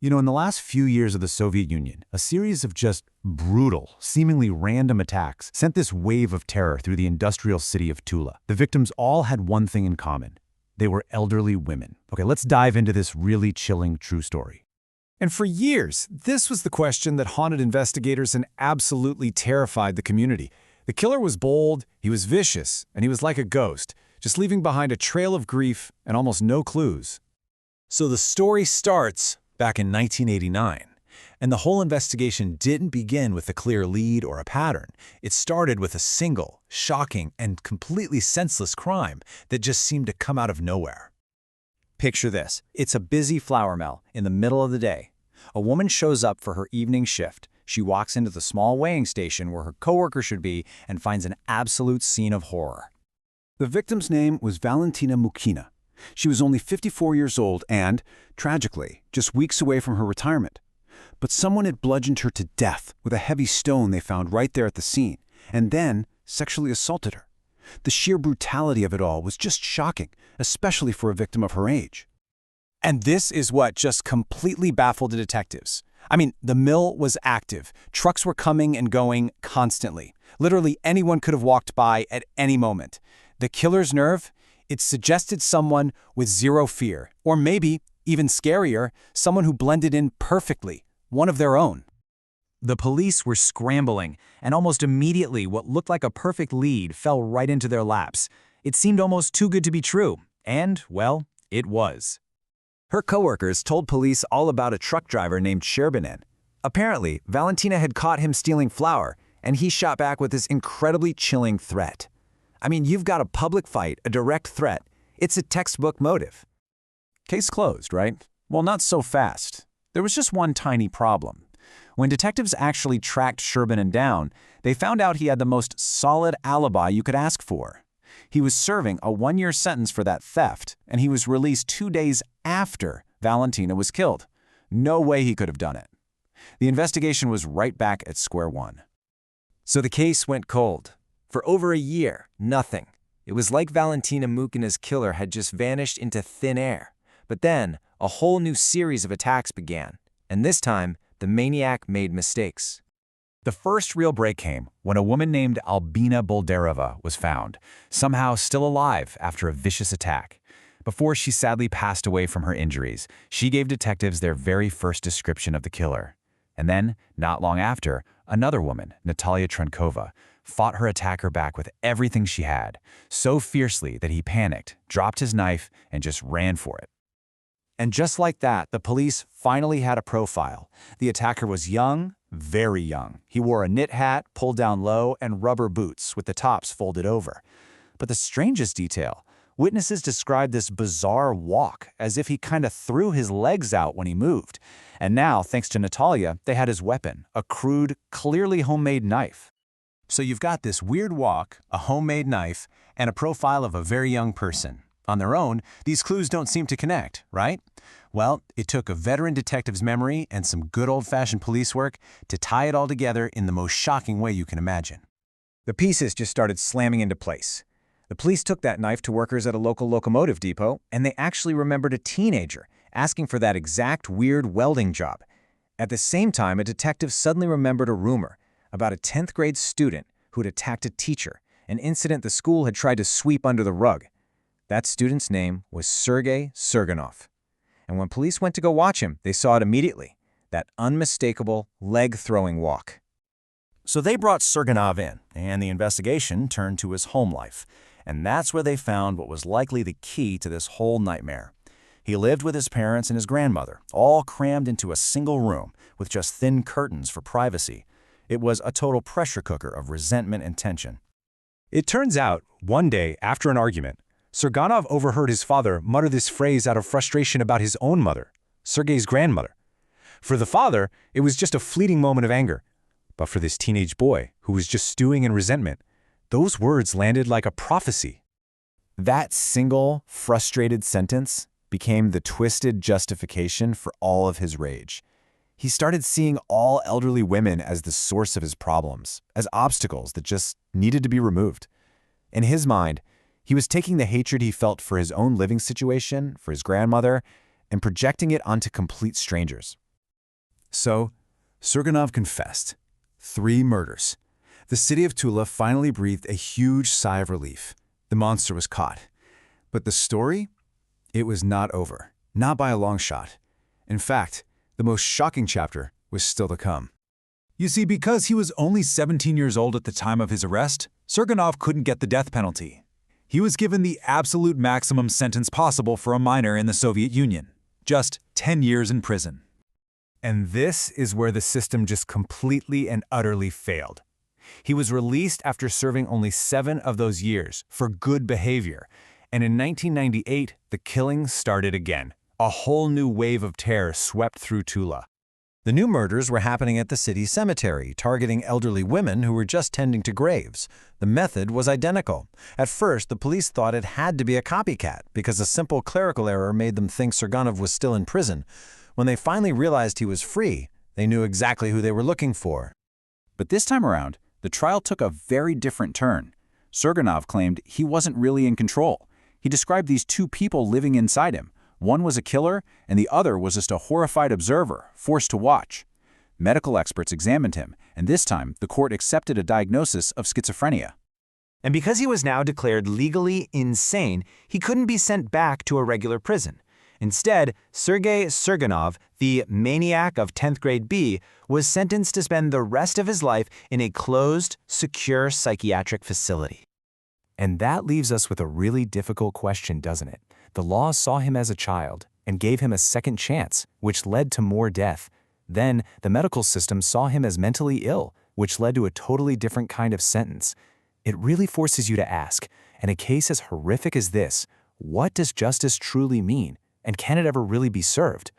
In the last few years of the Soviet Union, a series of just brutal, seemingly random attacks sent this wave of terror through the industrial city of Tula. The victims all had one thing in common. They were elderly women. Okay, let's dive into this really chilling true story. And for years, this was the question that haunted investigators and absolutely terrified the community. The killer was bold, he was vicious, and he was like a ghost, just leaving behind a trail of grief and almost no clues. So the story starts back in 1989, and the whole investigation didn't begin with a clear lead or a pattern. It started with a single, shocking, and completely senseless crime that just seemed to come out of nowhere. Picture this. It's a busy flour mill in the middle of the day. A woman shows up for her evening shift. She walks into the small weighing station where her coworker should be and finds an absolute scene of horror. The victim's name was Valentina Mukhina. She was only 54 years old and, tragically, just weeks away from her retirement. But someone had bludgeoned her to death with a heavy stone they found right there at the scene, and then sexually assaulted her. The sheer brutality of it all was just shocking, especially for a victim of her age. And this is what just completely baffled the detectives. I mean, the mill was active. Trucks were coming and going constantly. Literally anyone could have walked by at any moment. The killer's nerve? It suggested someone with zero fear, or maybe, even scarier, someone who blended in perfectly, one of their own. The police were scrambling, and almost immediately what looked like a perfect lead fell right into their laps. It seemed almost too good to be true, and, well, it was. Her coworkers told police all about a truck driver named Sherbinin. Apparently, Valentina had caught him stealing flour, and he shot back with this incredibly chilling threat. I mean, you've got a public fight, a direct threat. It's a textbook motive. Case closed, right? Well, not so fast. There was just one tiny problem. When detectives actually tracked Sherbinin down, they found out he had the most solid alibi you could ask for. He was serving a 1-year sentence for that theft, and he was released 2 days after Valentina was killed. No way he could have done it. The investigation was right back at square one. So the case went cold. For over a year, nothing. It was like Valentina Mukhina's killer had just vanished into thin air. But then, a whole new series of attacks began. And this time, the maniac made mistakes. The first real break came when a woman named Albina Boldereva was found, somehow still alive after a vicious attack. Before she sadly passed away from her injuries, she gave detectives their very first description of the killer. And then, not long after, another woman, Natalia Trenkova, fought her attacker back with everything she had, so fiercely that he panicked, dropped his knife, and just ran for it. And just like that, the police finally had a profile. The attacker was young, very young. He wore a knit hat, pulled down low, and rubber boots with the tops folded over. But the strangest detail, witnesses described this bizarre walk as if he kind of threw his legs out when he moved. And now, thanks to Natalia, they had his weapon, a crude, clearly homemade knife. So you've got this weird walk, a homemade knife, and a profile of a very young person. On their own, these clues don't seem to connect, right? Well, it took a veteran detective's memory and some good old-fashioned police work to tie it all together in the most shocking way you can imagine. The pieces just started slamming into place. The police took that knife to workers at a local locomotive depot, and they actually remembered a teenager asking for that exact weird welding job. At the same time, a detective suddenly remembered a rumor about a 10th grade student who had attacked a teacher, an incident the school had tried to sweep under the rug. That student's name was Sergey Surganov. And when police went to go watch him, they saw it immediately, that unmistakable leg-throwing walk. So they brought Surganov in, and the investigation turned to his home life. And that's where they found what was likely the key to this whole nightmare. He lived with his parents and his grandmother, all crammed into a single room with just thin curtains for privacy. It was a total pressure cooker of resentment and tension. It turns out, one day after an argument, Surganov overheard his father mutter this phrase out of frustration about his own mother, Sergey's grandmother. For the father, it was just a fleeting moment of anger. But for this teenage boy, who was just stewing in resentment, those words landed like a prophecy. That single, frustrated sentence became the twisted justification for all of his rage. He started seeing all elderly women as the source of his problems, as obstacles that just needed to be removed. In his mind, he was taking the hatred he felt for his own living situation, for his grandmother, and projecting it onto complete strangers. So, Surganov confessed. 3 murders. The city of Tula finally breathed a huge sigh of relief. The monster was caught. But the story? It was not over. Not by a long shot. In fact, the most shocking chapter was still to come. You see, because he was only 17 years old at the time of his arrest, Surganov couldn't get the death penalty. He was given the absolute maximum sentence possible for a minor in the Soviet Union. Just 10 years in prison. And this is where the system just completely and utterly failed. He was released after serving only 7 of those years for good behavior. And in 1998, the killings started again. A whole new wave of terror swept through Tula. The new murders were happening at the city's cemetery, targeting elderly women who were just tending to graves. The method was identical. At first, the police thought it had to be a copycat because a simple clerical error made them think Surganov was still in prison. When they finally realized he was free, they knew exactly who they were looking for. But this time around, the trial took a very different turn. Surganov claimed he wasn't really in control. He described these 2 people living inside him. One was a killer, and the other was just a horrified observer, forced to watch. Medical experts examined him, and this time the court accepted a diagnosis of schizophrenia. And because he was now declared legally insane, he couldn't be sent back to a regular prison. Instead, Sergey Surganov, the maniac of 10th grade B, was sentenced to spend the rest of his life in a closed, secure psychiatric facility. And that leaves us with a really difficult question, doesn't it? The law saw him as a child and gave him a second chance, which led to more death. Then, the medical system saw him as mentally ill, which led to a totally different kind of sentence. It really forces you to ask, in a case as horrific as this, what does justice truly mean? And can it ever really be served?